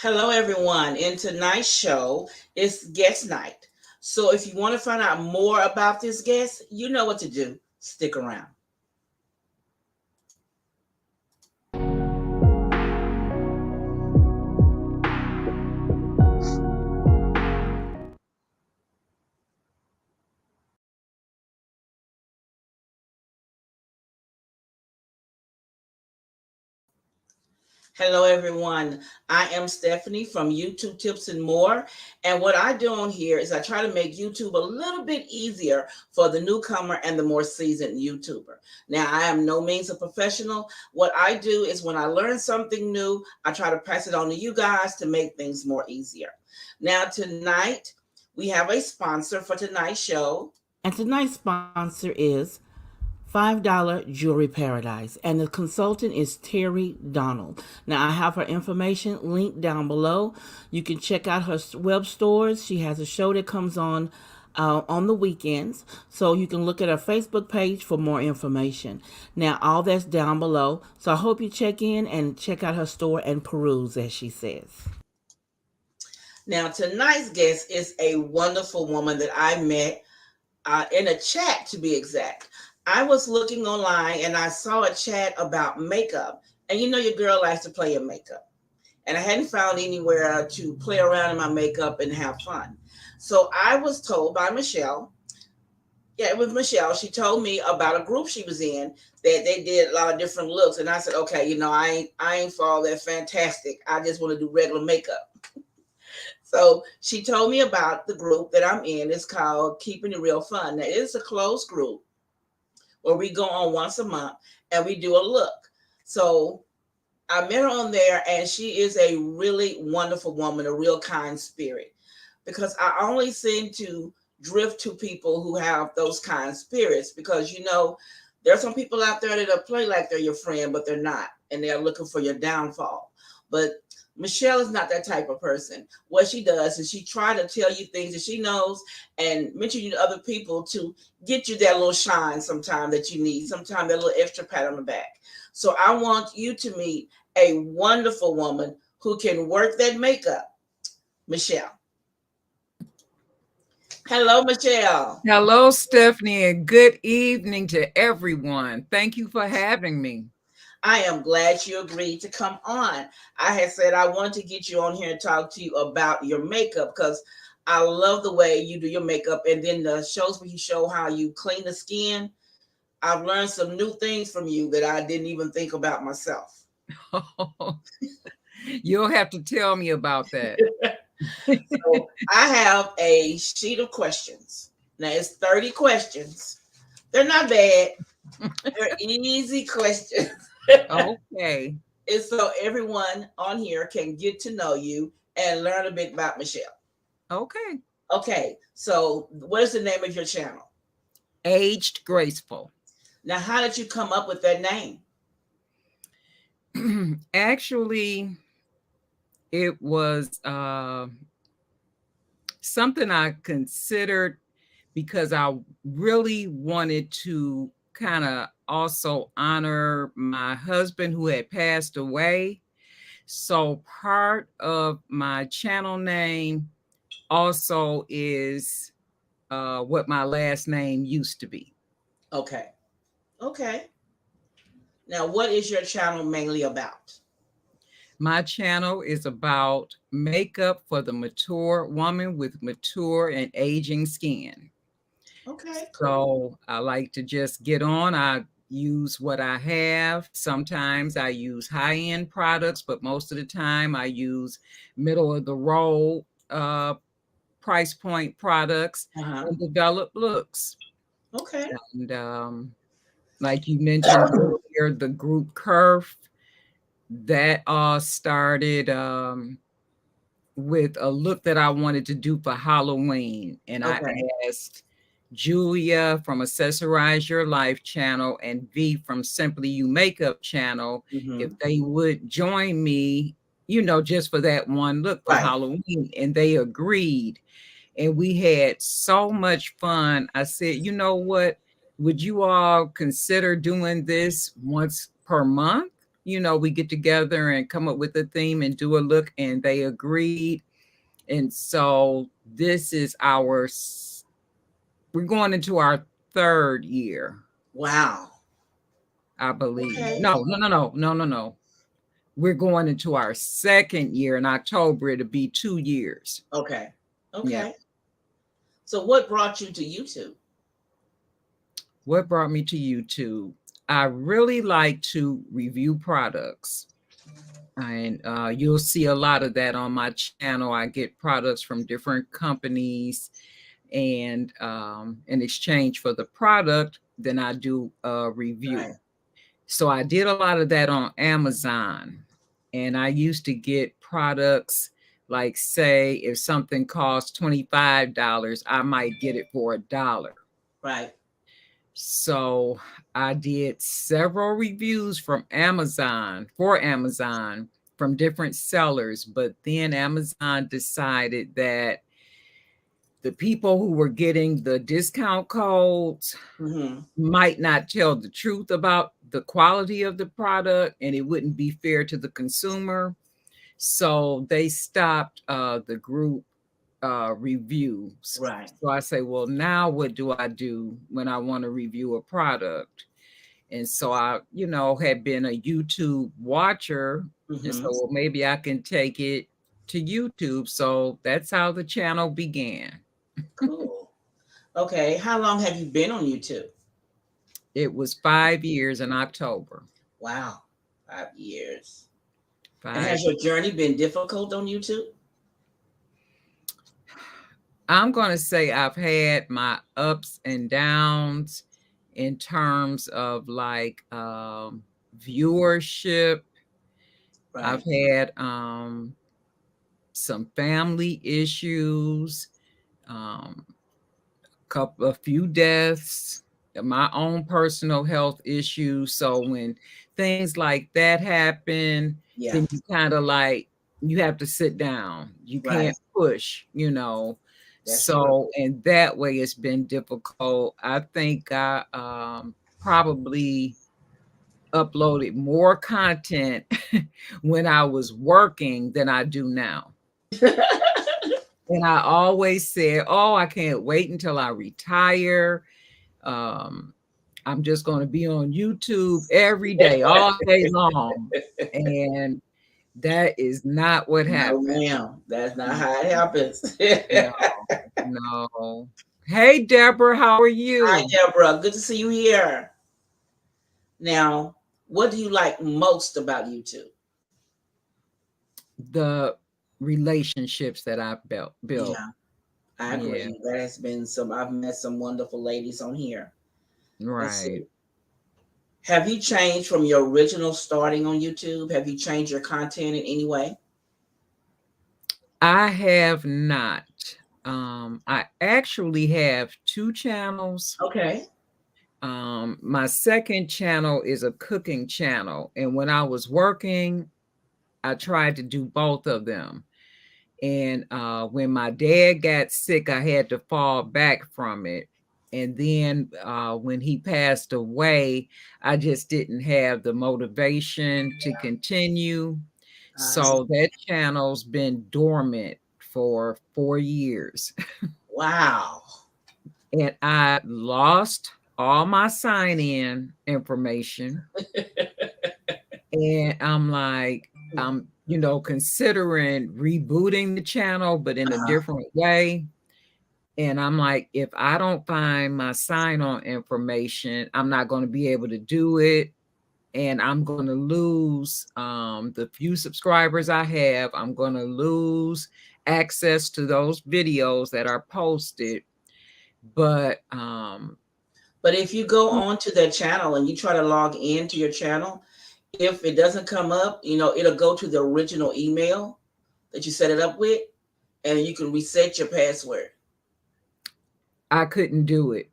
Hello, everyone. In tonight's show, it's guest night. So, if you want to find out more about this guest, you know what to do. Stick around. Hello, everyone. I am Stephanie from YouTube Tips and More. And what I do on here is I try to make YouTube a little bit easier for the newcomer and the more seasoned YouTuber. Now, I am no means a professional. What I do is when I learn something new, I try to pass it on to you guys to make things more easier. Now, tonight, we have a sponsor for tonight's show. And tonight's sponsor is $5 Jewelry Paradise, and the consultant is Terry Donald. Now, I have her information linked down below. You can check out her web stores. She has a show that comes on the weekends, so you can look at her Facebook page for more information. Now, all that's down below, so I hope you check in and check out her store and peruse, as she says. Now, tonight's guest is a wonderful woman that I met in a chat, to be exact. I was looking online and I saw a chat about makeup. And you know, your girl likes to play in makeup. And I hadn't found anywhere to play around in my makeup and have fun. So I was told by Michelle, yeah, it was Michelle. She told me about a group she was in that they did a lot of different looks. And I said, okay, I ain't for all that fantastic. I just want to do regular makeup. So she told me about the group that I'm in. It's called Keeping It Real Fun. Now, it's a closed group where we go on once a month and we do a look. So I met her on there, and she is a really wonderful woman, a real kind spirit, because I only seem to drift to people who have those kind spirits, because there's some people out there that'll play like they're your friend, but they're not, and they're looking for your downfall. But Michelle is not that type of person. What she does is she try to tell you things that she knows and mention you to other people to get you that little shine sometime that you need, sometime that little extra pat on the back. So I want you to meet a wonderful woman who can work that makeup, Michelle. Hello, Michelle. Hello, Stephanie, and good evening to everyone. Thank you for having me. I am glad you agreed to come on. I had said I wanted to get you on here and talk to you about your makeup, because I love the way you do your makeup, and then the shows where you show how you clean the skin. I've learned some new things from you that I didn't even think about myself. You'll have to tell me about that. So I have a sheet of questions. Now it's 30 questions. They're not bad. They're easy questions. Okay. And so everyone on here can get to know you and learn a bit about Michelle. Okay. Okay, so what is the name of your channel? Aged Graceful. Now, how did you come up with that name? Actually, it was something I considered because I really wanted to kind of also honor my husband who had passed away. So part of my channel name also is what my last name used to be. Okay. Okay. Now, what is your channel mainly about? My channel is about makeup for the mature woman with mature and aging skin. Okay, cool. So I like to just get on. I use what I have. Sometimes I use high-end products, but most of the time I use middle of the road price point products Uh-huh. and develop looks. Okay. And like you mentioned earlier, the group Curve, that all started with a look that I wanted to do for Halloween. And I Okay. asked Julia from Accessorize Your Life channel and V from Simply You Makeup channel if Mm-hmm. they would join me, just for that one look for Right. Halloween. And they agreed. And we had so much fun. I said, you know what? Would you all consider doing this once per month? we get together and come up with a theme and do a look, and they agreed. And so this is we're going into our third year, Wow. I believe. Okay. No. We're going into our second year in October. It'll be 2 years. Okay. Yeah. Okay. So what brought you to YouTube? What brought me to YouTube? I really like to review products. And you'll see a lot of that on my channel. I get products from different companies, and in exchange for the product, then I do a review. Right. So I did a lot of that on Amazon, and I used to get products like, say, if something costs $25, I might get it for $1. Right. So I did several reviews from Amazon from different sellers, but then Amazon decided that the people who were getting the discount codes might not tell the truth about the quality of the product, and it wouldn't be fair to the consumer. So they stopped the group reviews. Right. So I say, well, now what do I do when I want to review a product? And so I, had been a YouTube watcher. And so, well, maybe I can take it to YouTube. So that's how the channel began. Cool. Okay. How long have you been on YouTube? It was 5 years in October. Wow. 5 years. 5 And has your journey been difficult on YouTube? I'm going to say I've had my ups and downs in terms of like viewership. Right. I've had some family issues, a few deaths, my own personal health issues. So when things like that happen, then you kind of like, you have to sit down. You can't push, That's so true. And that way it's been difficult. I think I probably uploaded more content when I was working than I do now. And I always said, oh, I can't wait until I retire. I'm just going to be on YouTube every day, all day long. And that is not what happened. No, ma'am. That's not how it happens. No. Hey, Deborah, how are you? Hi, Deborah. Good to see you here. Now, what do you like most about YouTube? The relationships that I've built. Yeah, I agree. Yeah. That has been I've met some wonderful ladies on here. Right. Have you changed from your original starting on YouTube? Have you changed your content in any way? I have not. I actually have 2 channels. Okay. My second channel is a cooking channel. And when I was working, I tried to do both of them. And when my dad got sick, I had to fall back from it. And then when he passed away, I just didn't have the motivation to continue. So that channel's been dormant for 4 years. Wow. And I lost all my sign-in information. And I'm like, considering rebooting the channel, but in a different way. And I'm like, if I don't find my sign-on information, I'm not going to be able to do it. And I'm going to lose the few subscribers I have. I'm going to lose access to those videos that are posted. But if you go on to their channel and you try to log into your channel, if it doesn't come up, it'll go to the original email that you set it up with, and you can reset your password. I couldn't do it.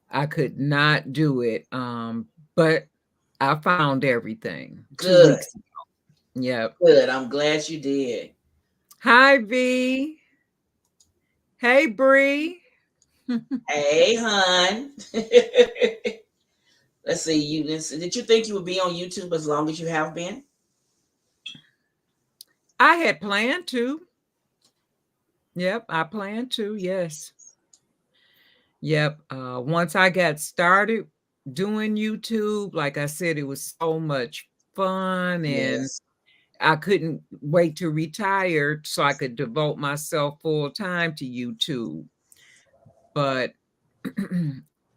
I could not do it. But I found everything. Good. 2 weeks ago. Yep. Good. I'm glad you did. Hi, V. Hey, Bree. Hey, hon. Let's see. Did you think you would be on YouTube as long as you have been? I had planned to. Yep, I planned to. Yes. Yep. Once I got started doing YouTube, like I said, it was so much fun, and Yes. I couldn't wait to retire so I could devote myself full time to YouTube. But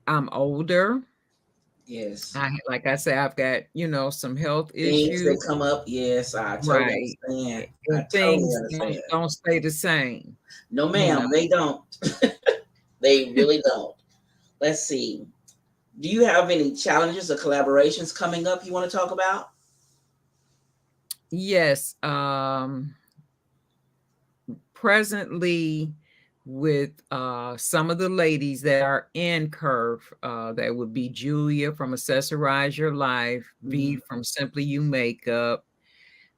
I'm older. Yes. Like I said, I've got, some health Things issues. that come up. Yes, I totally Right. understand. I And totally things don't understand. don't stay the same, No, you ma'am, know. they don't. They really don't. Let's see. Do you have any challenges or collaborations coming up you want to talk about? Yes, presently with some of the ladies that are in Curve, that would be Julia from Accessorize Your Life, V Mhm. from Simply You Makeup,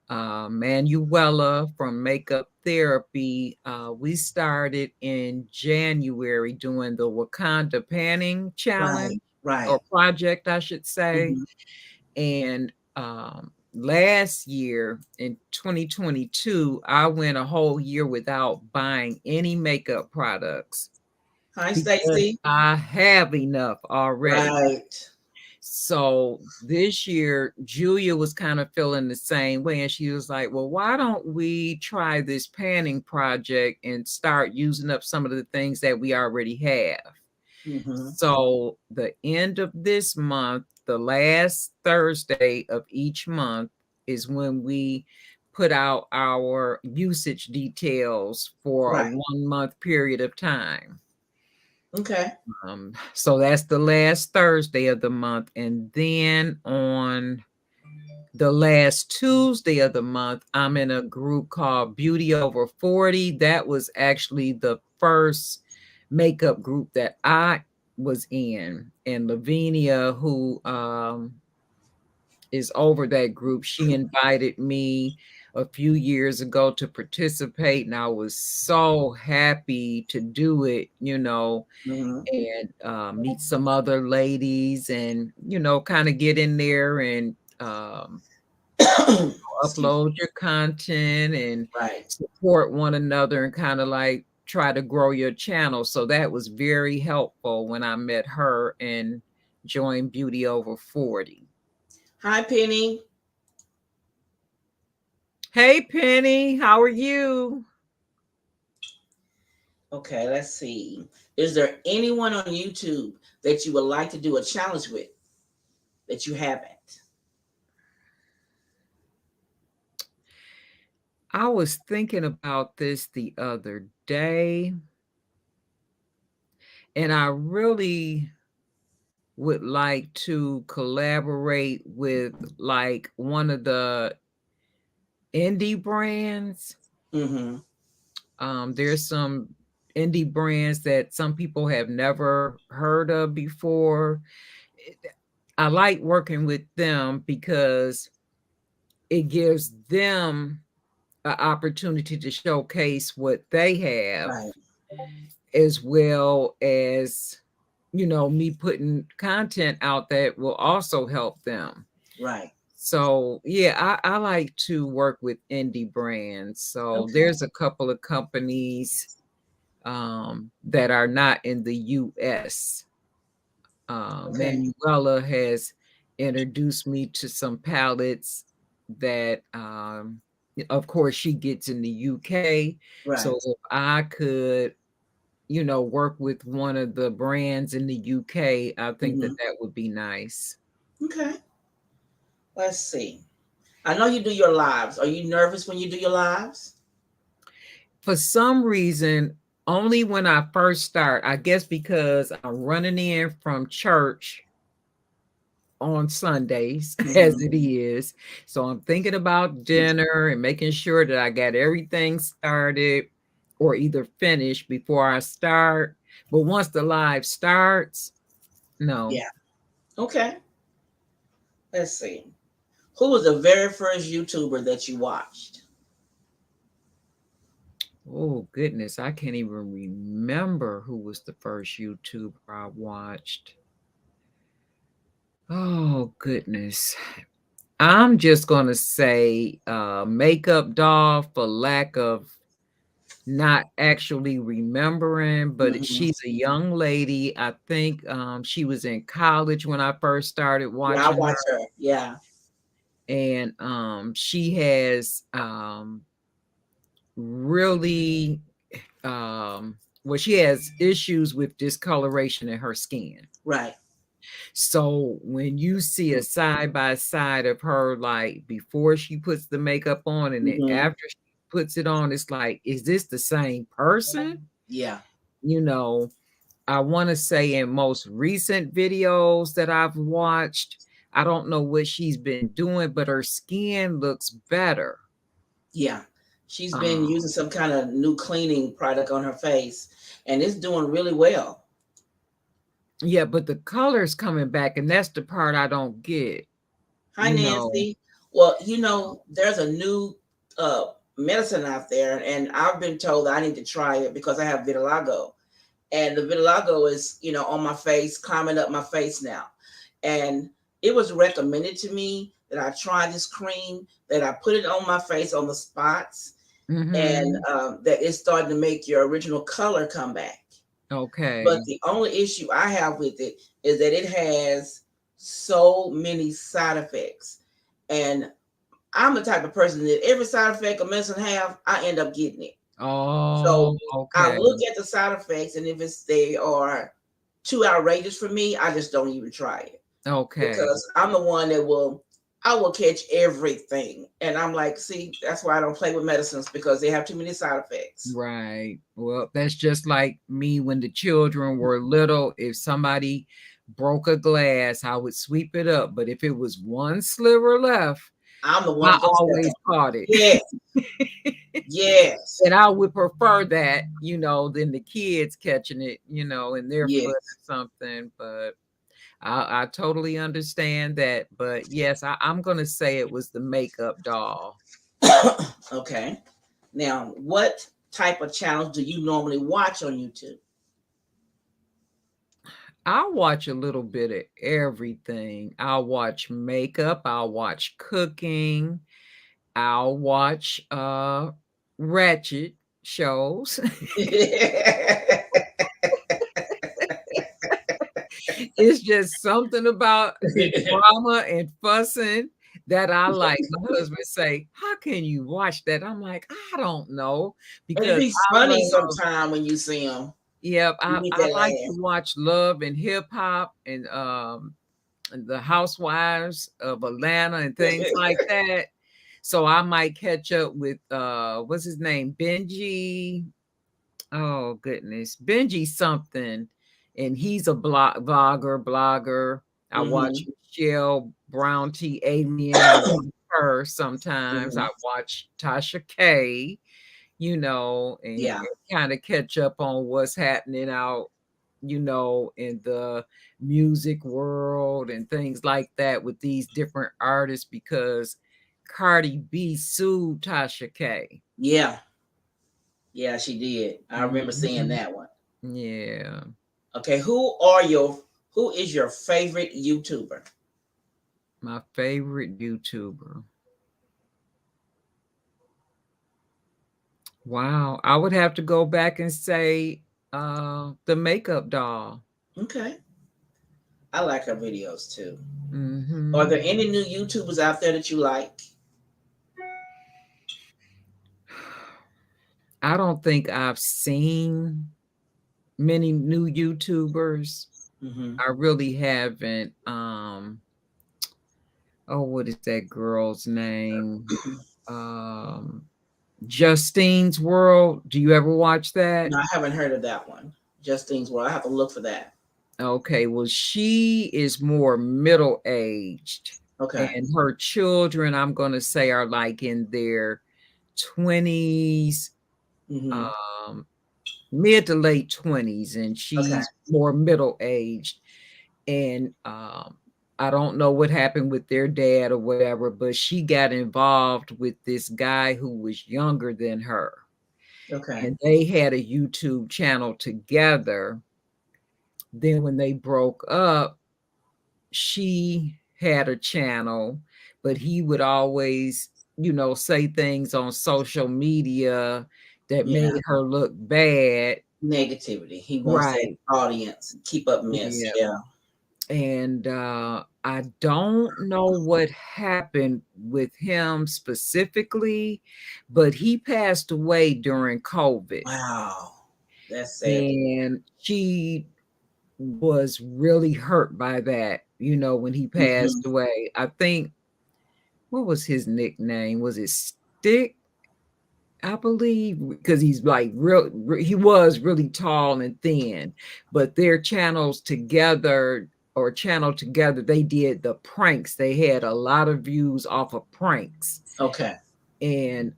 Manuela from Makeup Therapy. We started in January doing the Wakanda Panning Challenge Right, right. or project, I should say. Mhm. And last year in 2022, I went a whole year without buying any makeup products Hi, because Stacy. I have enough already. Right. So this year, Julia was kind of feeling the same way. And she was like, well, why don't we try this panning project and start using up some of the things that we already have? Hmm. So the end of this month, the last Thursday of each month is when we put out our usage details for a Right. 1 month period of time. Okay. So that's the last Thursday of the month. And then on the last Tuesday of the month, I'm in a group called Beauty Over 40. That was actually the first makeup group that I was in. And Lavinia, who is over that group, she invited me a few years ago to participate. And I was so happy to do it, Hmm. and meet some other ladies and, kind of get in there and Excuse me. upload your content and Right. support one another and kind of like try to grow your channel. So that was very helpful when I met her and joined Beauty Over 40. Hi, Penny. Hey, Penny, how are you? Okay, let's see. Is there anyone on YouTube that you would like to do a challenge with that you haven't? I was thinking about this the other day, and I really would like to collaborate with like one of the indie brands. Hmm. There's some indie brands that some people have never heard of before. I like working with them because it gives them an opportunity to showcase what they have, Right. as well as, me putting content out that will also help them. Right. So yeah, I like to work with indie brands. So Okay. there's a couple of companies that are not in the US. Okay. Manuela has introduced me to some palettes that, of course, she gets in the UK. So Right. if I could, work with one of the brands in the UK, I think that Hmm. that would be nice. Okay. Let's see. I know you do your lives. Are you nervous when you do your lives? For some reason, only when I first start, I guess because I'm running in from church on Sundays as Hmm. it is. So I'm thinking about dinner and making sure that I got everything started or either finished before I start. But once the live starts, no. Yeah. Okay. Let's see. Who was the very first YouTuber that you watched? Oh goodness, I can't even remember who was the first YouTuber I watched. Oh goodness. I'm just gonna say makeup doll for lack of not actually remembering, but Hmm. she's a young lady. I think she was in college when I first started Yeah, I watching her, watch her. Yeah. and she has really well, she has issues with discoloration in her skin. Right. So when you see a side by side of her, like before she puts the makeup on and then Hmm. after she puts it on, it's like, is this the same person? Yeah. You know, I want to say in most recent videos that I've watched, I don't know what she's been doing, but her skin looks better. Yeah. She's been Um, using some kind of new cleaning product on her face, and it's doing really well. yeah, but the color's coming back, and that's the part I don't get, Hi, you know. Nancy. Well, there's a new uh, medicine out there, and I've been told I need to try it because I have vitiligo, and the vitiligo is, on my face, climbing up my face now. And it was recommended to me that I try this cream, that I put it on my face on the spots, and Mm-hmm. that it's starting to make your original color come back. But Okay. the only issue I have with it is that it has so many side effects. And I'm the type of person that every side effect a medicine have, I end up getting it. Oh, So I okay. look at the side effects, and if they are too outrageous for me, I just don't even try it, Okay. because I'm the one that I will catch everything, and I'm like, see, that's why I don't play with medicines, because they have too many side effects. Right. Well, that's just like me when the children were little. If somebody broke a glass, I would sweep it up. But if it was one sliver left, I'm the one I to go step always on. caught it. Yes, yes, And I would prefer that, than the kids catching it, in their foot or yes. something. But I totally understand that. But yes, I'm going to say it was the makeup doll. Okay. Now, what type of channels do you normally watch on YouTube? I'll watch a little bit of everything. I'll watch makeup, I'll watch cooking, I'll watch ratchet shows. It's just something about the drama and fussing that I like. My husband say, "How can you watch that?" I'm like, "I don't know," And it because be I funny love. sometime when you see them. Yep, You I get I that like to laugh. watch love and hip hop and the housewives of Atlanta and things like that. So I might catch up with what's his name? Benji. Oh goodness. Benji something. And he's a blogger. I watch Hmm. Michelle Brown T Alien. I watch her sometimes. I Hmm. watch Tasha K, and Yeah, kind of catch up on what's happening out, in the music world and things like that with these different artists because Cardi B sued Tasha K. yeah, yeah. She did. I remember seeing Mhm. that one. Yeah. Okay, who is your favorite YouTuber? My favorite YouTuber. Wow. I would have to go back and say the makeup doll. Okay, I like her videos too. Are Hmm. there any new YouTubers out there that you like? I don't think I've seen many new YouTubers. Hmm. I really haven't. Oh, what is that girl's name? Um, Justine's World. Do you ever watch that? No, I haven't heard of that one. Justine's World. I have to look for that. Okay, well, she is more middle aged, Okay. and her children, I'm going to say, are like in their 20s, Hmm. um, mid to late 20s, and Okay. she's more middle aged. And I don't know what happened with their dad or whatever, but she got involved with this guy who was younger than her. Okay. And they had a YouTube channel together. Then when they broke up, she had a channel, but he would always, you know, say things on social media that Yeah. made her look bad. Negativity. He wants that Right. audience. Keep up mess. Yeah. Yeah. And I don't know what happened with him specifically, but he passed away during COVID. Wow. That's sad. And she was really hurt by that, you know, when he passed Mhm. away. I think, what was his nickname? Was it Stick? I believe, because he's like he was really tall and thin, but their channels together or channel together, they did the pranks. They had a lot of views off of pranks. Okay. And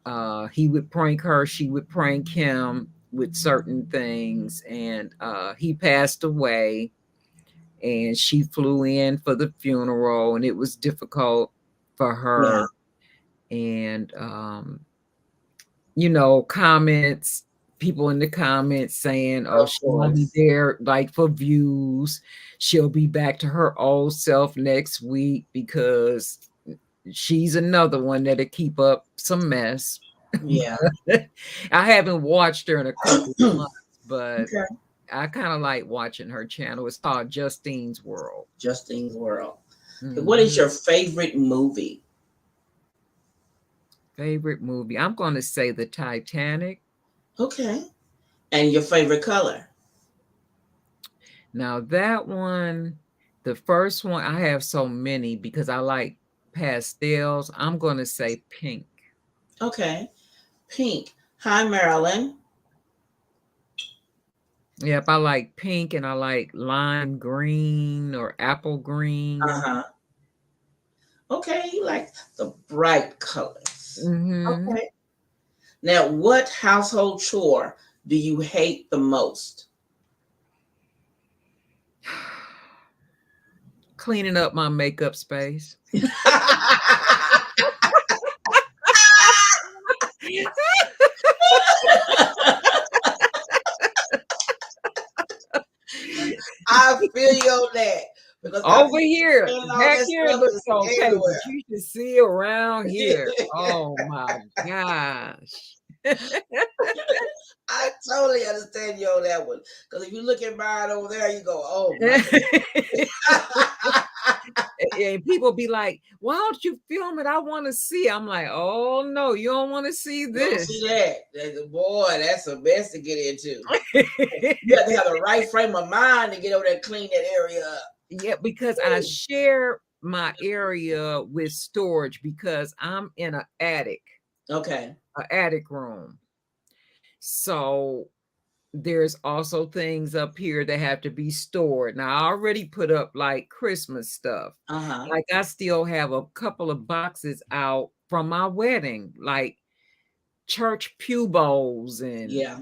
he would prank her, she would prank him with certain things. And he passed away, and she flew in for the funeral, and it was difficult for Yeah. her. And you know, comments, people in the comments saying, oh, Of she only course. there like for views. She'll be back to her old self next week, because she's another one that'll keep up some mess. Yeah. I haven't watched her in a couple of months, but Okay. I kind of like watching her channel. It's called Justine's World. Justine's World. What is Mhm. your favorite movie? Favorite movie? I'm going to say the Titanic. Okay. And your favorite color? Now that one, the first one, I have so many because I like pastels. I'm going to say pink. Okay. Pink. Hi, Marilyn. Yep, I like pink, and I like lime green or apple green. Uh-huh. Okay, you like the bright colors. Mm-hmm. Okay. Now, what household chore do you hate the most? Cleaning up my makeup space. I feel you on that because I Over be here, spraying all back that here stuff looks is okay, but everywhere. you should see around here. Oh my gosh. I totally understand you on that one. Because if you look at mine over there, you go, oh my. And people be like, why don't you film it? I want to see. I'm like, oh no, you don't want to see You don't see this. that. Boy, that's a mess to get into. You have to have the right frame of mind to get over there and clean that area up. Yeah, because I share my area with storage, because I'm in an attic room. So there's also things up here that have to be stored. Now, I already put up like Christmas stuff. Uh-huh. Like, I still have a couple of boxes out from my wedding, like church pew bowls and Yeah.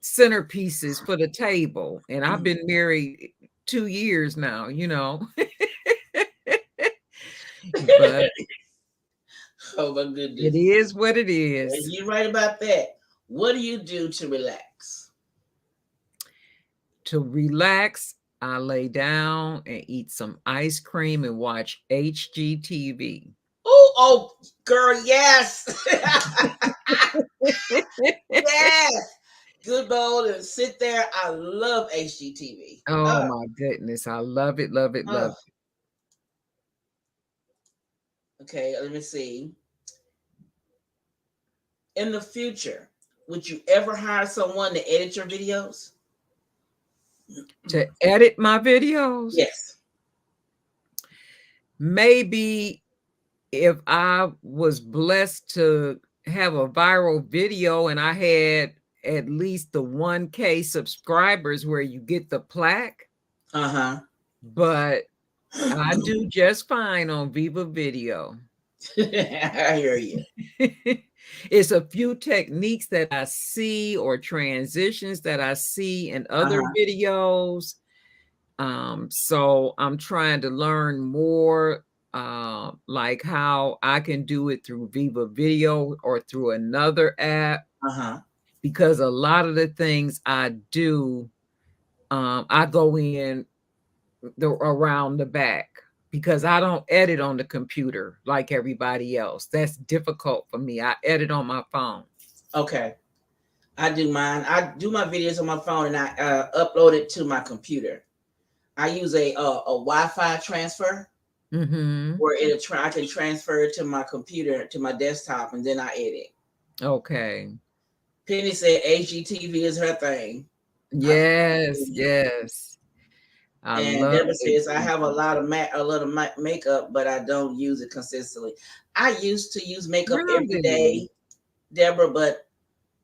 centerpieces for the table. And I've been married 2 years now, you know. But Oh my goodness. it is what it is. You're right about that. What do you do to relax? To relax, I lay down and eat some ice cream and watch HGTV. Oh, girl, yes. Yes. Good bowl and sit there. I love HGTV. Oh my goodness. I love it, love it, love it. Okay, let me see. In the future, would you ever hire someone to edit your videos? To edit my videos? Yes. Maybe if I was blessed to have a viral video and I had at least the 1K subscribers where you get the plaque. Uh-huh. But I do just fine on Viva Video. I hear you. It's a few techniques that I see or transitions that I see in other videos. So I'm trying to learn more, like how I can do it through Viva Video or through another app. Because a lot of the things I do, I go in around the back because I don't edit on the computer like everybody else. That's difficult for me. I edit on my phone. Okay. I do mine. I do my videos on my phone and I upload it to my computer. I use a Wi-Fi transfer Mm-hmm. where I can transfer it to my computer to my desktop and then I edit. Okay. Penny said HGTV is her thing. I Yes, yes. I And love Deborah says I have a lot of makeup, but I don't use it consistently. I used to use makeup every Really? day, Deborah, but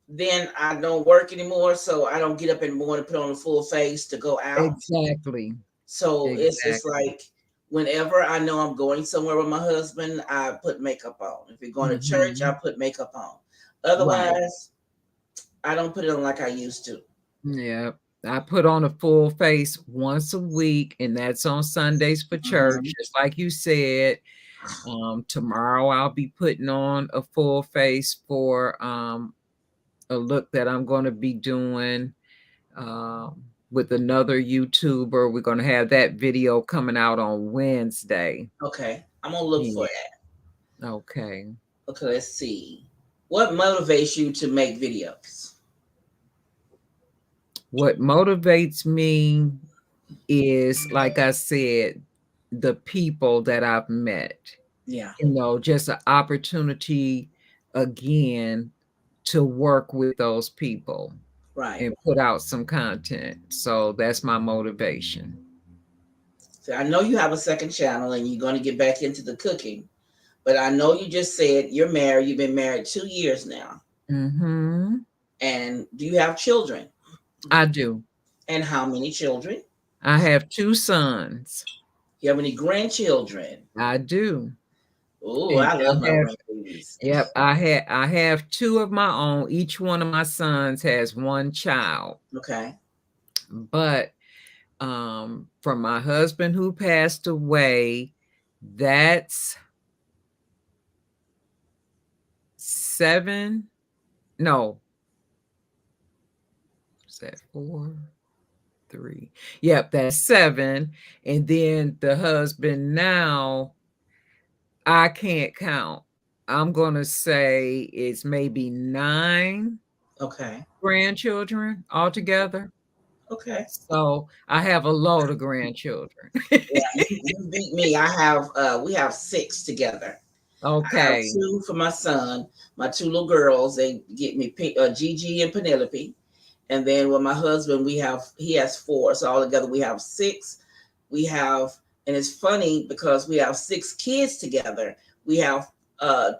then I don't work anymore, so I don't get up in the morning to put on a full face to go out. Exactly. So it's just Exactly. like whenever I know I'm going somewhere with my husband, I put makeup on. If we're going to church, I Mm-hmm. put makeup on. Right. Otherwise, I don't put it on like I used to. Yeah. I put on a full face once a week, and that's on Sundays for church, Mhm. just like you said. Tomorrow I'll be putting on a full face for a look that I'm going to be doing with another YouTuber. We're going to have that video coming out on Wednesday. Okay, I'm gonna look for Yeah. that. Okay. Okay, let's see. What motivates you to make videos? What motivates me is, like I said, the people that I've met. Yeah, Just an opportunity again to work with those people right. and put out some content. So that's my motivation. So I know you have a second channel and you're going to get back into the cooking, but I know you just said you're married. You've been married 2 years now. Mm-hmm. And do you have children? I do. And how many children? I have 2 sons. You have any grandchildren? I do. Oh, And I love I my have grandbabies. Yep, I have 2 of my own. Each one of my sons has 1 child. Okay. But from my husband who passed away, that's 7. No, is that 4? 3. Yep, that's 7. And then the husband now, I can't count. I'm gonna say it's maybe 9 Okay. grandchildren altogether. Okay. So I have a load of grandchildren. Yeah, you beat me. We have six together. I have Okay. two for my son, my two little girls. They get me Gigi and Penelope. And then with my husband, he has four. So altogether we have six. We have, and it's funny because we have six kids together. We have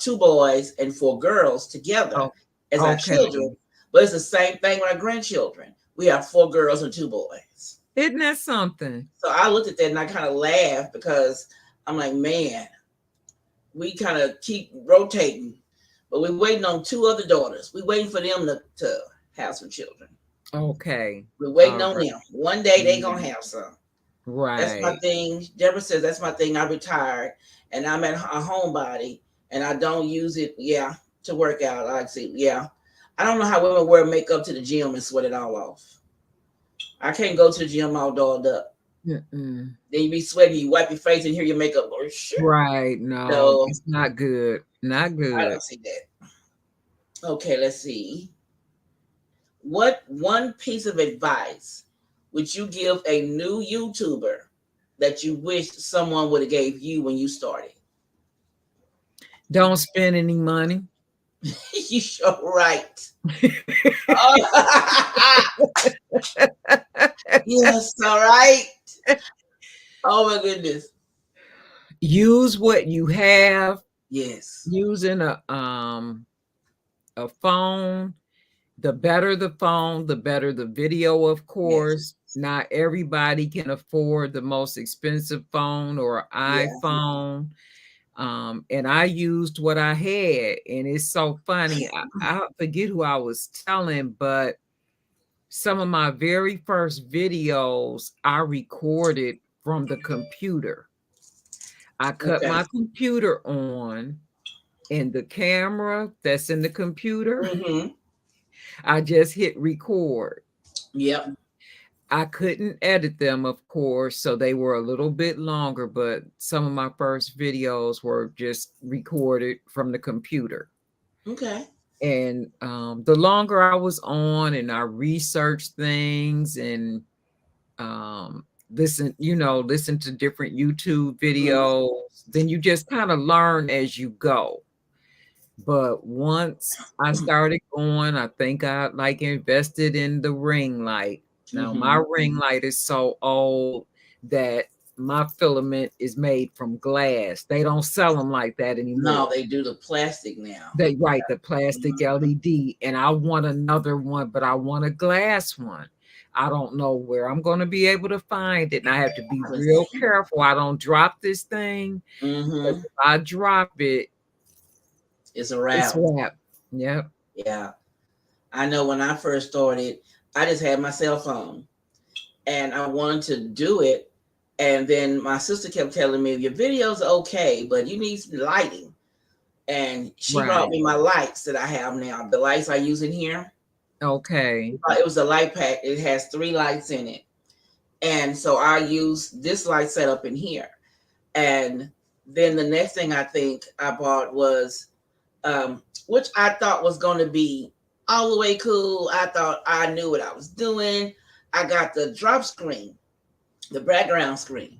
two boys and four girls together Oh, as our okay. children. But it's the same thing with our grandchildren. We have four girls and two boys. Isn't that something? So I looked at that and I kind of laughed because I'm like, man, we kind of keep rotating, but we're waiting on two other daughters. We're waiting for them to have some children. Okay. We're waiting All on right. them. One day they Yeah. gonna have some. That's my Right. thing. Deborah says that's my thing. I retired and I'm at a homebody and I don't use it. Yeah, to work out. I like to see. Yeah, I don't know how women wear makeup to the gym and sweat it all off. I can't go to the gym all dolled up. Mm-mm. Then you be sweating. You wipe your face and hear your makeup. Oh shit. Right. No, No, it's not good. Not I good. don't see that. Okay, let's see. What one piece of advice would you give a new YouTuber that you wish someone would have gave you when you started? Don't spend any money. You sure right. Oh, yes, all right. Oh my goodness. Use what you have. Yes. Using a phone, the better the phone, the better the video, of Yes. course. Not everybody can afford the most expensive phone or Yeah. iPhone. And I used what I had. And it's so funny. I forget who I was telling, but some of my very first videos I recorded from the computer. I cut Okay. my computer on, and the camera that's in the computer, Mm-hmm. I just hit record. Yep. I couldn't edit them, of course, so they were a little bit longer, but some of my first videos were just recorded from the computer. Okay. And the longer I was on and I researched things and listen to different YouTube videos, then you just kind of learn as you go. But once I started going, I think I like invested in the ring light. Now my ring light is so old that my filament is made from glass. They don't sell them like that No, anymore. they do the plastic now. They the plastic LED, and I want another one, but I want a glass one. I don't know where I'm going to be able to find it, and I have to be real careful I don't drop this thing. Because if I drop it, it's a wrap. It's a wrap. Yep. Yeah. I know when I first started, I just had my cell phone and I wanted to do it. And then my sister kept telling me, your video's okay, but you need some lighting. And she brought me my lights that I have now. The lights I use in here. Okay. It was a light pack. It has 3 lights in it. And so I use this light setup in here. And then the next thing I think I bought was, which I thought was going to be all the way cool. I thought I knew what I was doing. I got the drop screen, the background screen.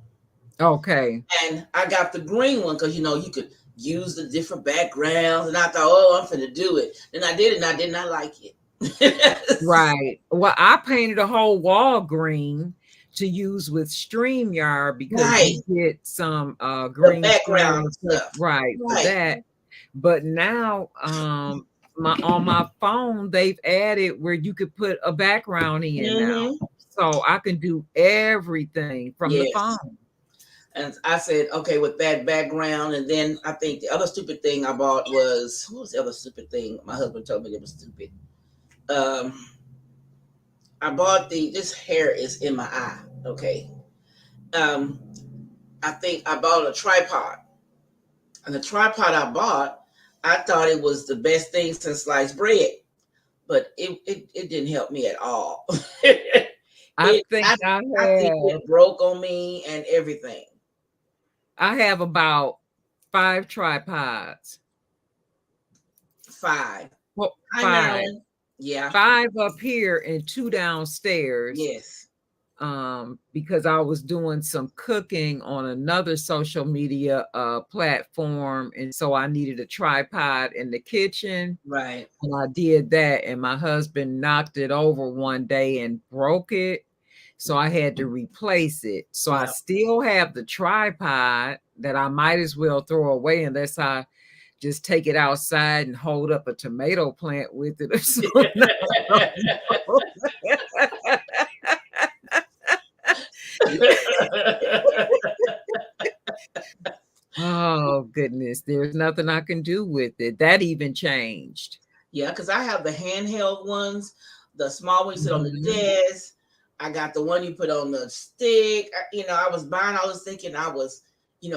Okay. And I got the green one because, you could use the different backgrounds. And I thought, oh, I'm finna do it. Then I did it and I did not like it. Right. Well, I painted a whole wall green to use with StreamYard because you get some green background stuff. Right. For that. But now on my phone, they've added where you could put a background in now. So I can do everything from the phone. And I said, okay, with that background. And then I think the other stupid thing I bought was, what was the other stupid thing? My husband told me it was stupid. I bought this hair is in my eye. Okay. I think I bought a tripod. And the tripod I bought, I thought it was the best thing since sliced bread. But it didn't help me at all. I think it broke on me and everything. I have about 5 tripods. 5. Well, Hi, 5. Marilyn. Yeah. 5 up here and 2 downstairs. Yes. Because I was doing some cooking on another social media platform, and so I needed a tripod in the kitchen. Right. And I did that, and my husband knocked it over one day and broke it. So I had to replace it. So I still have the tripod that I might as well throw away unless I just take it outside and hold up a tomato plant with it or something. Oh, goodness. There's nothing I can do with it. That even changed. Yeah, because I have the handheld ones, the small ones sit on the desk. I got the one you put on the stick. I was buying all this thinking I was,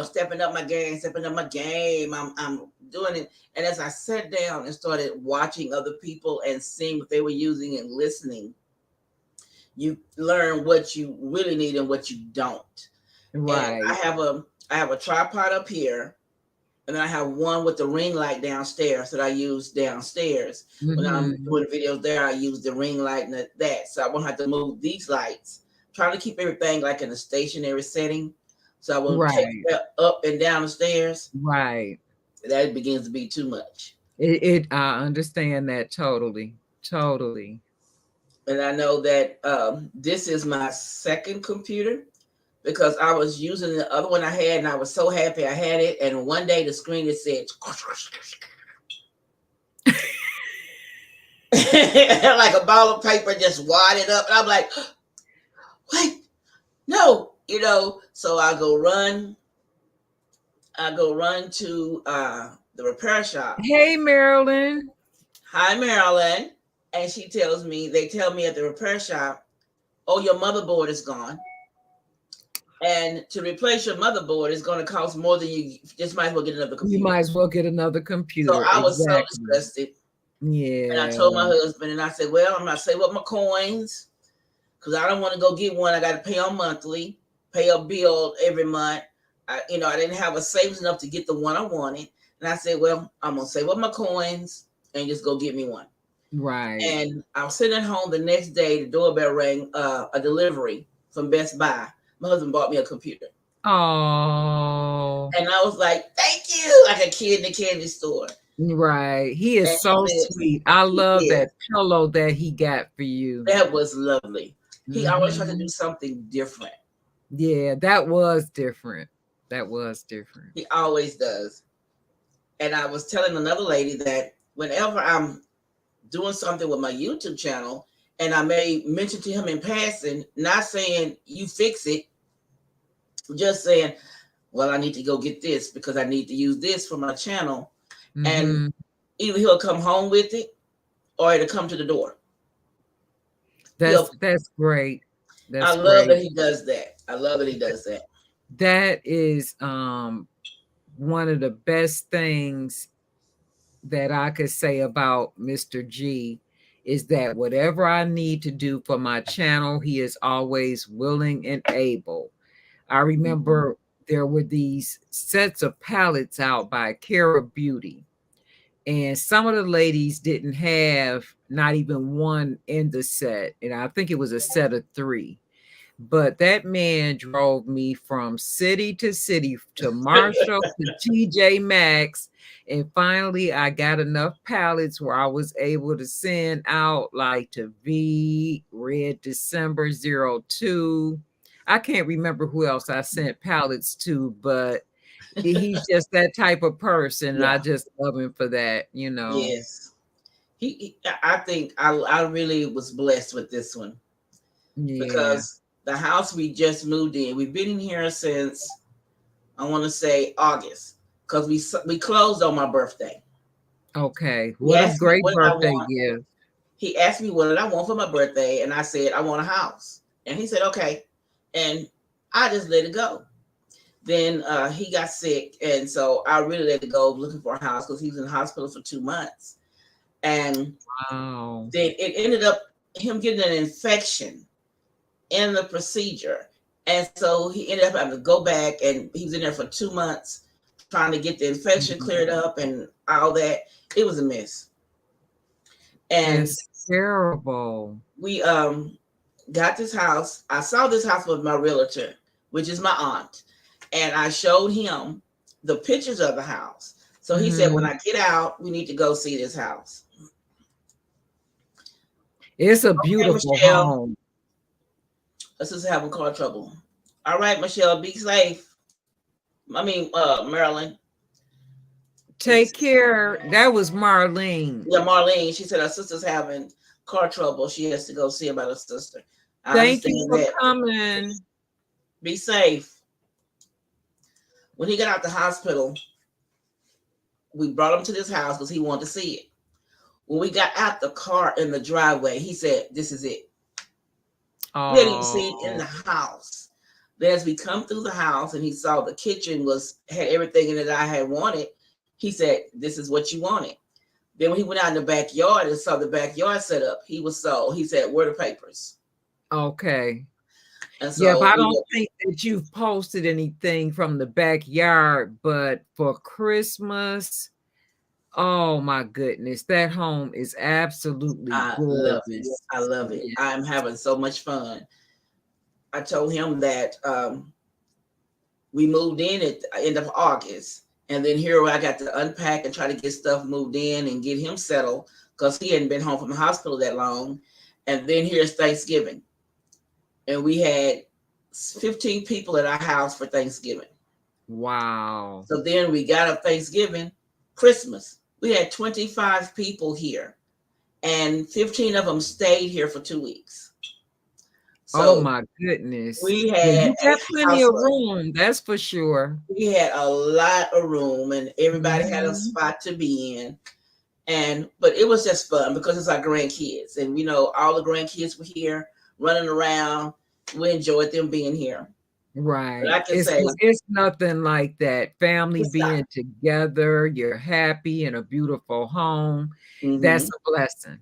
stepping up my game. I'm doing it. And as I sat down and started watching other people and seeing what they were using and listening, you learn what you really need and what you don't. Right. And I have a tripod up here, and then I have one with the ring light downstairs that I use downstairs. When I'm doing videos there, I use the ring light and that. So I won't have to move these lights. Trying to keep everything like in a stationary setting. So I will take that up and down the stairs. Right. That begins to be too much. I understand that totally. Totally. And I know that this is my second computer because I was using the other one I had and I was so happy I had it. And one day the screen it said, like a ball of paper just wadded up. And I'm like, wait, no, so I go run to the repair shop. Hey, Marilyn. Hi, Marilyn. And they tell me at the repair shop, oh, your motherboard is gone. And to replace your motherboard is going to cost more than you just might as well get another computer. You might as well get another computer. So I was so disgusted. Yeah. And I told my husband, and I said, well, I'm going to save up my coins. because I don't want to go get one. I got to pay on monthly, pay a bill every month. I didn't have a savings enough to get the one I wanted. And I said, well, I'm going to save up my coins and just go get me one. Right. And I was sitting at home the next day. The doorbell rang, a delivery from Best Buy. My husband bought me a computer. Oh. And I was like, thank you, like a kid in the candy store. Right. He is And so he sweet. I love is. that pillow that he got for you. That was lovely. He always tried to do Mhm. something different. Yeah, that was different. That was different. He always does. And I was telling another lady that whenever I'm doing something with my YouTube channel and I may mention to him in passing, not saying you fix it, just saying, well, I need to go get this because I need to use this for my channel. And Mhm. either he'll come home with it or it'll come to the door. That's great. I That's love that great. he does that. I love that he does that. That is one of the best things that I could say about Mr. G is that whatever I need to do for my channel, he is always willing and able. I remember there were these sets of palettes out by Cara Beauty, and some of the ladies didn't have not even one in the set, and I think it was a set of 3. But that man drove me from city to city, to Marshall, to TJ Maxx, and finally I got enough pallets where I was able to send out like to V, Red December 02. I can't remember who else I sent pallets to, but he's just that type of person, and I Yeah. just love him for that, you know. Yes. I think I really was blessed with this one Yeah. because the house we just moved in, we've been in here since I want to say August because we closed on my birthday. Okay. He What a asked me great what did I birthday want. gift. He asked me what did I want for my birthday, and I said I want a house, and he said okay, and I just let it go. Then he got sick, and so I really let it go looking for a house because he was in the hospital for 2 months, and Wow. then it ended up him getting an infection in the procedure. And so he ended up having to go back, and he was in there for 2 months trying to get the infection Mhm. cleared up and all that. It was a mess. And That's terrible. we got this house. I saw this house with my realtor, which is my aunt, and I showed him the pictures of the house. So he said, when Mhm. I get out, we need to go see this house. It's a Okay, beautiful Michelle. home. Let's just having car trouble. All right, Michelle, be safe. I mean, Marilyn. Take care. That was Marlene. Yeah, Marlene. She said her sister's having car trouble. She has to go see about her sister. I Thank you understand for that. coming. Be safe. When he got out the hospital, we brought him to this house because he wanted to see it. When we got out the car in the driveway, he said, "This is it." We hadn't even seen it in the Oh, house. Then as we come through the house and he saw the kitchen had everything in it I had wanted, he said, "This is what you wanted." Then when he went out in the backyard and saw the backyard set up, he was sold. He said, "Where are the papers?" okay. And Yeah, but so I we don't think that you've posted anything from the backyard, but for Christmas, oh my goodness, that home is absolutely I love it. gorgeous. I love it. Yeah. I'm having so much fun. I told him that we moved in at the end of August. And then here I got to unpack and try to get stuff moved in and get him settled because he hadn't been home from the hospital that long. And then here's Thanksgiving. And we had 15 people at our house for Thanksgiving. Wow. So then we got up Thanksgiving, Christmas. We had 25 people here, and 15 of them stayed here for 2 weeks. Oh So my goodness. we Yeah, had you a got plenty house of full. room, that's for sure. We had a lot of room, and everybody had a Mhm. spot to be in. But it was just fun because it's our grandkids, and all the grandkids were here running around. We enjoyed them being here. But Right. I can say It's nothing like that. Family it's not. being together, you're happy in a beautiful home. That's Mm-hmm. a blessing.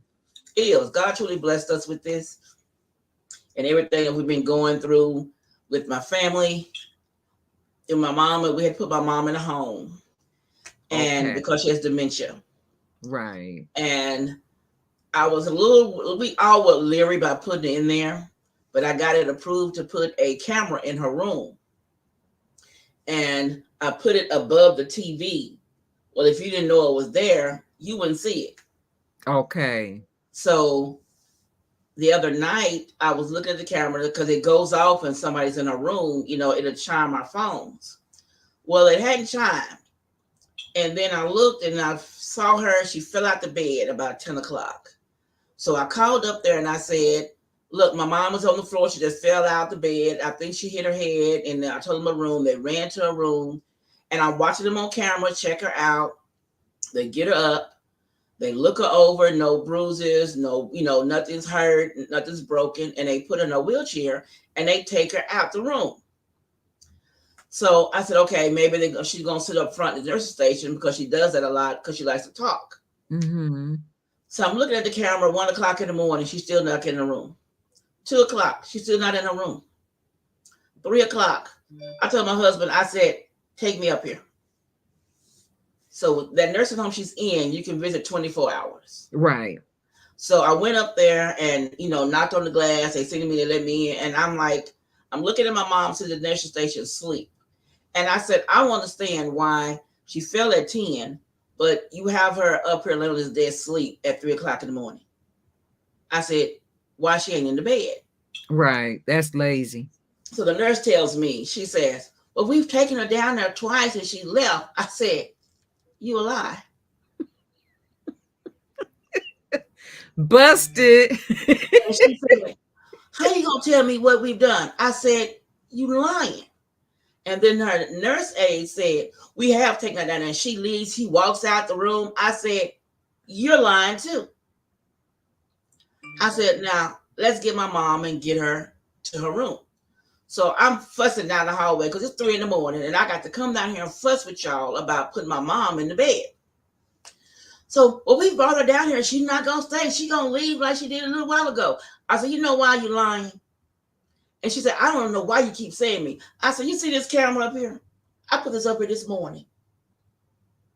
It is. God truly blessed us with this. and everything that we've been going through with my family and my mom. We had to put my mom in a home, and Okay. because she has dementia, Right. and we all were leery about putting it in there, but I got it approved to put a camera in her room, and I put it above the TV. Well, if you didn't know it was there, you wouldn't see it. Okay. So the other night, I was looking at the camera because it goes off and somebody's in a room, it'll chime our phones. Well, it hadn't chimed. And then I looked and I saw her. She fell out the bed about 10 o'clock. So I called up there and I said, look, my mom was on the floor. She just fell out the bed. I think she hit her head. And I told them a room. They ran to a room. And I'm watching them on camera, check her out. They get her up. They look her over, no bruises, no, nothing's hurt, nothing's broken. And they put her in a wheelchair and they take her out the room. So I said, okay, maybe she's going to sit up front at the nurse's station because she does that a lot because she likes to talk. Mm-hmm. So I'm looking at the camera, 1 o'clock in the morning. She's still not in the room. 2 o'clock, she's still not in her room. 3 o'clock, I told my husband, I said, take me up here. So that nursing home she's in, you can visit 24 hours. Right. So I went up there and, knocked on the glass. They sent me to let me in. And I'm looking at my mom to the nursing station sleep. And I said, I don't understand why she fell at 10, but you have her up here laying on this dead sleep at 3 o'clock in the morning. I said, why she ain't in the bed? Right. That's lazy. So the nurse tells me, she says, well, we've taken her down there twice and she left. I said, you a lie. Busted. And she said, how you gonna tell me what we've done? I said, you lying. And then her nurse aide said, we have taken her down there. And she leaves, he walks out the room. I said, you're lying too. I said, now let's get my mom and get her to her room. So I'm fussing down the hallway because it's 3 in the morning and I got to come down here and fuss with y'all about putting my mom in the bed. So, well, we brought her down here. She's not going to stay. She's going to leave like she did a little while ago. I said, you know why you lying? And she said, I don't know why you keep saying me. I said, you see this camera up here? I put this up here this morning.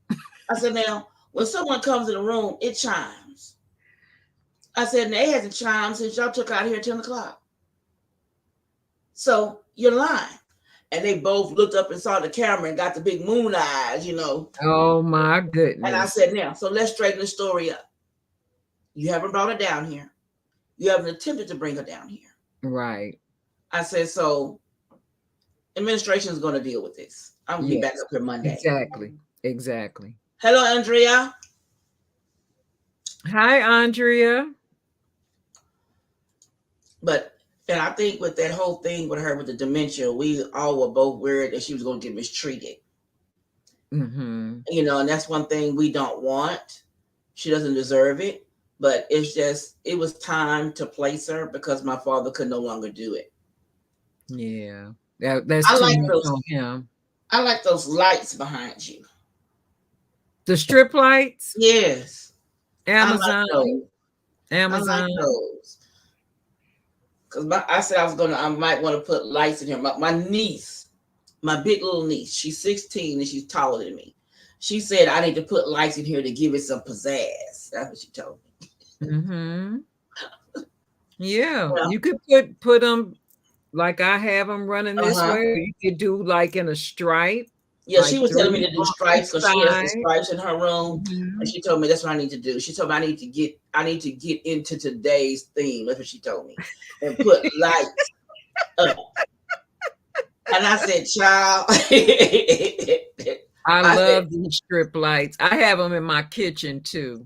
I said, now, when someone comes in the room, it chimes. I said, and it hasn't chimed since y'all took out here at 10 o'clock. So you're lying. And they both looked up and saw the camera and got the big moon eyes, Oh my goodness. And I said, now, so let's straighten the story up. You haven't brought her down here. You haven't attempted to bring her down here. Right. I said, so administration is going to deal with this. I'm going to be back up here Monday. Exactly. Hello, Andrea. Hi, Andrea. And I think with that whole thing with her with the dementia, we all were both worried that she was going to get mistreated. Mm-hmm. And that's one thing we don't want. She doesn't deserve it. But it was time to place her because my father could no longer do it. Yeah. That's too much on him. I like those lights behind you. The strip lights? Yes. Amazon. I like those. Because I said I might want to put lights in here. My niece, my big little niece, she's 16 and she's taller than me. She said I need to put lights in here to give it some pizzazz. That's what she told me. Mm-hmm. Yeah. You could put them like I have them running this way. You could do like in a stripe. Yeah, she was telling me to do stripes because she has the stripes in her room, and she told me that's what I need to do. She told me I need to get into today's theme. That's what she told me, and put lights up. And I said, "Child, I love these strip lights. I have them in my kitchen too.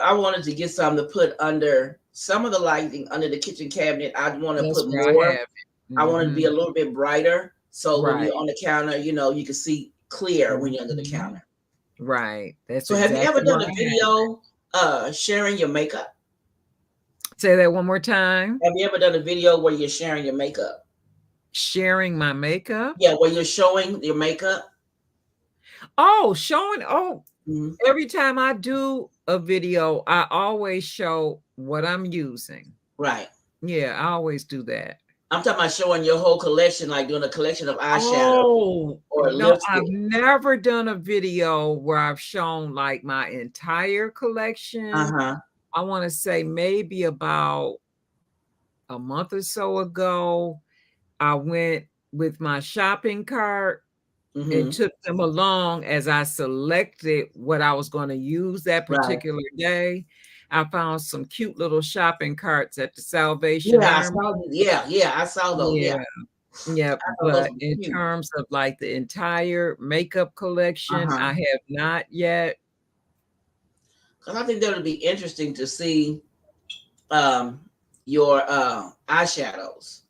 I wanted to get some to put under some of the lighting under the kitchen cabinet. I want to put more. I want it to be a little bit brighter." So when you're on the counter, you can see clear when you're under the counter. Right. So have you ever done a video sharing your makeup? Say that one more time. Have you ever done a video where you're sharing your makeup? Sharing my makeup? Yeah, where you're showing your makeup. Oh, showing. Oh, every time I do a video, I always show what I'm using. Right. Yeah, I always do that. I'm talking about showing your whole collection, like doing a collection of eyeshadow Oh, or no, I've lipstick. never done a video where I've shown like my entire collection. Uh-huh. I want to say maybe about a month or so ago, I went with my shopping cart and Mm-hmm. took them along as I selected what I was going to use that Right. particular day. I found some cute little shopping carts at the Salvation Yeah, I Army. saw. Yeah, I saw those. Yeah, Yeah. Yep, I thought those but were in cute. terms of, like, the entire makeup collection, Uh-huh. I have not yet. Because I think that would be interesting to see um your eyeshadows.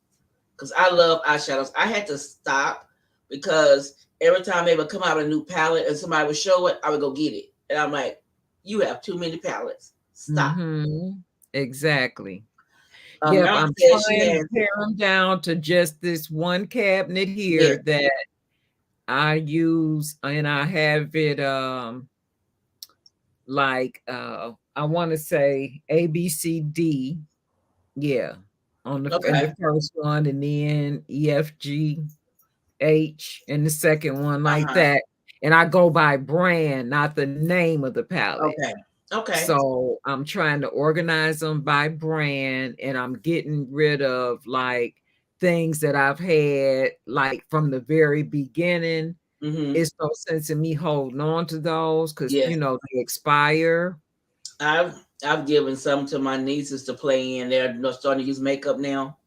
Because I love eyeshadows. I had to stop because every time they would come out with a new palette and somebody would show it, I would go get it. And I'm like, you have too many palettes. Stop. Mhm. Exactly. Yep, Mel I'm said she trying to has, pare them down to just this one cabinet yeah, here that I use, and I have it, like, I wanna say ABCD, yeah, on okay. the first one, and then EFG H in the second one like Uh-huh. that, and I go by brand, not the name of the palette. Okay. Okay. So, I'm trying to organize them by brand, and I'm getting rid of, like, things that I've had, like, from the very beginning. Mm-hmm. It's no sense in me holding on to those because Yes. they expire. I've given some to my nieces to play in. They're starting to use makeup now.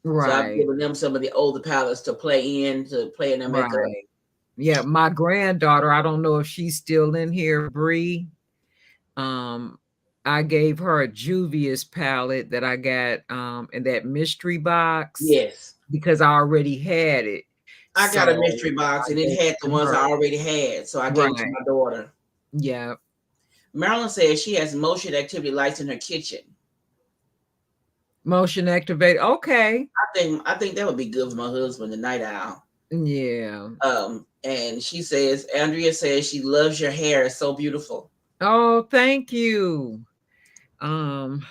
So I've Right, given them some of the older palettes to play in their makeup. right. Yeah, my granddaughter, I don't know if she's still in here, Bree. Um, I gave her a Juvia's palette that I got, in that mystery box Yes. because I already had it. I got a So, mystery box I and it gave had it the to ones her. I already had. So I gave them to Right. my daughter. Yeah. Marilyn says she has motion activity lights in her kitchen. Motion activate. Okay. I think that would be good for my husband, the night owl. Yeah. And she says, Andrea says she loves your hair. It's so beautiful. Oh, thank you. Um,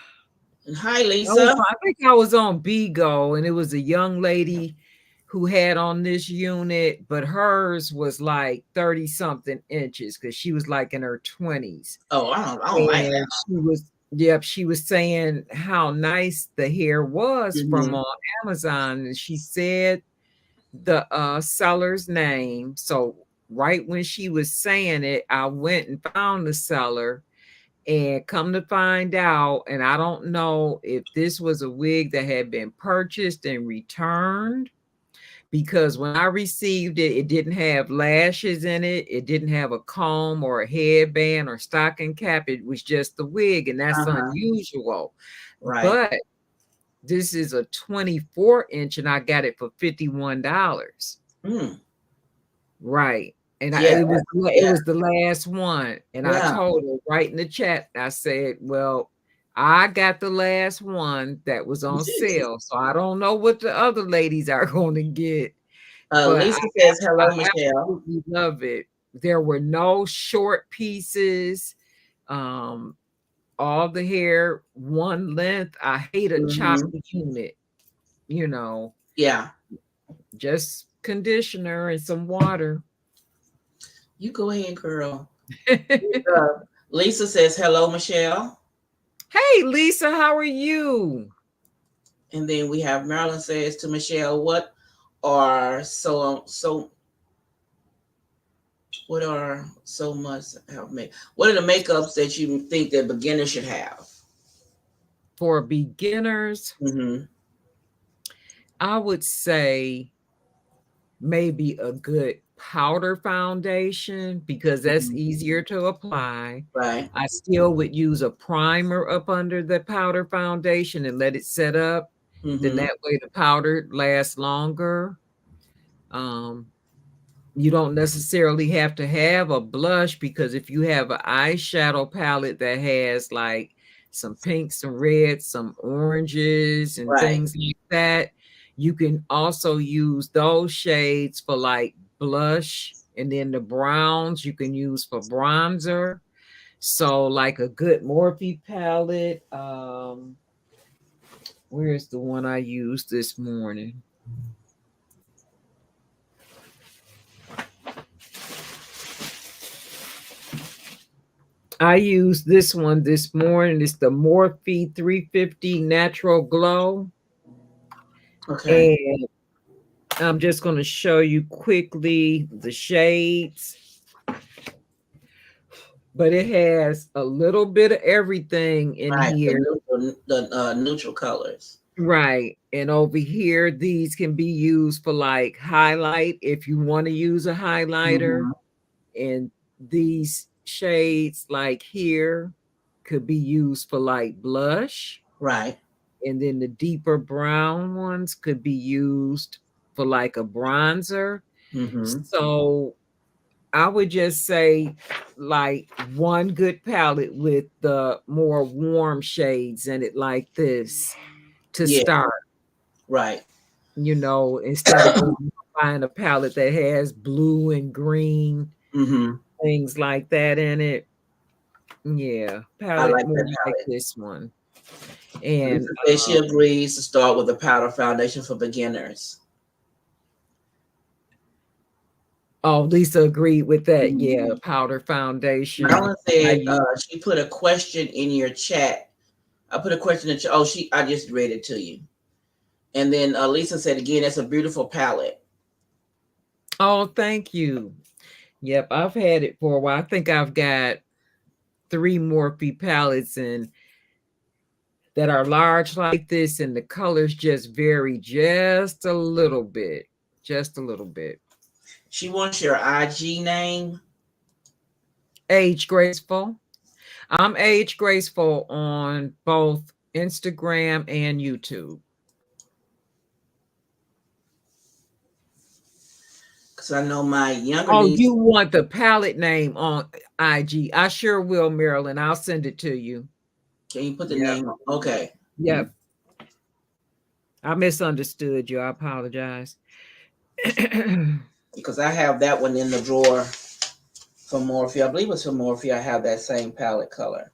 And hi, Lisa. I think I was on Bigo, and it was a young lady who had on this unit, but hers was like 30 something inches because she was like in her 20s. Oh, I don't like that. And she was saying how nice the hair was from Mm-hmm. on Amazon. And she said the seller's name. So right when she was saying it, I went and found the seller, and come to find out, and I don't know if this was a wig that had been purchased and returned, because when I received it, it didn't have lashes in it. It didn't have a comb or a headband or stocking cap. It was just the wig, and that's Uh-huh. unusual. Right. But this is a 24-inch, and I got it for $51. Mm. Right. And Yeah. it Yeah. was the last one. And I Yeah. told her right in the chat, I said, well, I got the last one that was on sale. So I don't know what the other ladies are going to get, but Lisa says I hello, Michelle. absolutely love it. There were no short pieces. Um, all the hair, one length. I hate a Mm-hmm. choppy unit, you know, Yeah. just conditioner and some water. You go ahead, girl. Lisa says hello, Michelle. Hey, Lisa, how are you? And then we have Marilyn says to Michelle, are so what are so much help me? What are the makeups that you think that beginners should have? For beginners, Mm-hmm. I would say maybe a good powder foundation because that's Mm-hmm. easier to apply. Right. I still would use a primer up under the powder foundation and let it set up. Then Mm-hmm. that way the powder lasts longer. Um, you don't necessarily have to have a blush because if you have an eyeshadow palette that has like some pinks, some reds, some oranges, and Right. things like that, you can also use those shades for like blush. And then the browns you can use for bronzer. So like a good Morphe palette, Where's the one I used this morning? I used this one this morning. It's the Morphe 350 Natural Glow. Okay. And I'm just going to show you quickly the shades. But it has a little bit of everything in Right. here. The neutral colors. Right. And over here, these can be used for like highlight if you want to use a highlighter. Mm-hmm. And these shades like here could be used for like blush. Right. And then the deeper brown ones could be used for like a bronzer. Mm-hmm. So I would just say like one good palette with the more warm shades in it like this to Yeah. start, Right. instead of going buying a palette that has blue and green, Mm-hmm. things like that in it. Yeah, I palette like more that like palette. this one. And Lisa says she agrees to start with a powder foundation for beginners. oh, Lisa agreed with that. Mhm. Yeah, powder foundation. Marilyn I said use. she put a question in your chat. I put a question in the chat. Oh, I just read it to you. And then Lisa said again, it's a beautiful palette. Oh, thank you. Yep, I've had it for a while. I think I've got 3 Morphe palettes and that are large like this, and the colors just vary just a little bit. Just a little bit. She wants your IG name. Age Graceful. I'm Age Graceful on both Instagram and YouTube. Because I know my younger Oh, niece. you want the palette name on IG? I sure will, Marilyn. I'll send it to you. Can you put the Yep. name on? Okay. Yep. I misunderstood you. I apologize. Because I have that one in the drawer from Morphe. I believe it's from Morphe. I have that same palette color.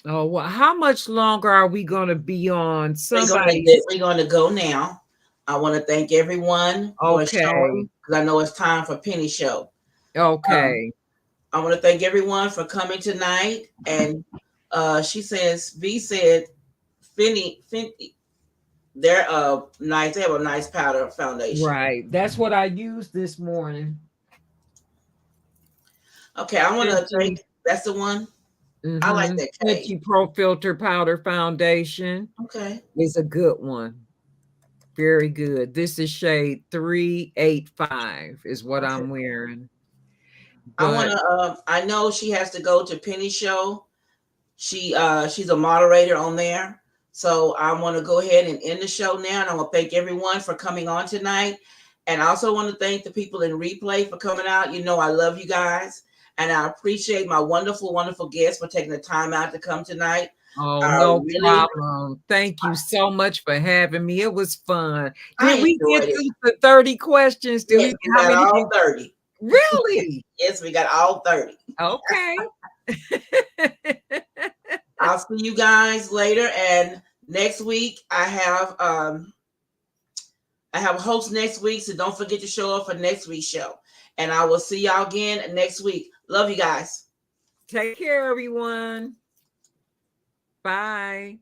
Oh, well, how much longer are we going to be on? We're going to go now. I want to thank everyone for showing, because I know it's time for Penny Show. Okay. I want to thank everyone for coming tonight. And she says, V said, Finny, they're nice. They have a nice powder foundation. Right. That's what I used this morning. Okay, I want to thank. That's the one. Mm-hmm. I like that Chellie Pro Filter Powder Foundation. Okay, it's a good one. Very good. This is shade 385 is what I'm wearing. But I want to. I know she has to go to Penny Show. She's a moderator on there. So I want to go ahead and end the show now. And I want to thank everyone for coming on tonight. And I also want to thank the people in replay for coming out. You know, I love you guys. And I appreciate my wonderful, wonderful guests for taking the time out to come tonight. Oh, no problem. Thank you so much for having me. It was fun. Did we get through the 30 questions? Yes, we got all 30. Really? Yes, we got all 30. Okay. I'll see you guys later. And next week I have a host next week, so don't forget to show up for next week's show. And I will see y'all again next week. Love you guys. Take care, everyone. Bye.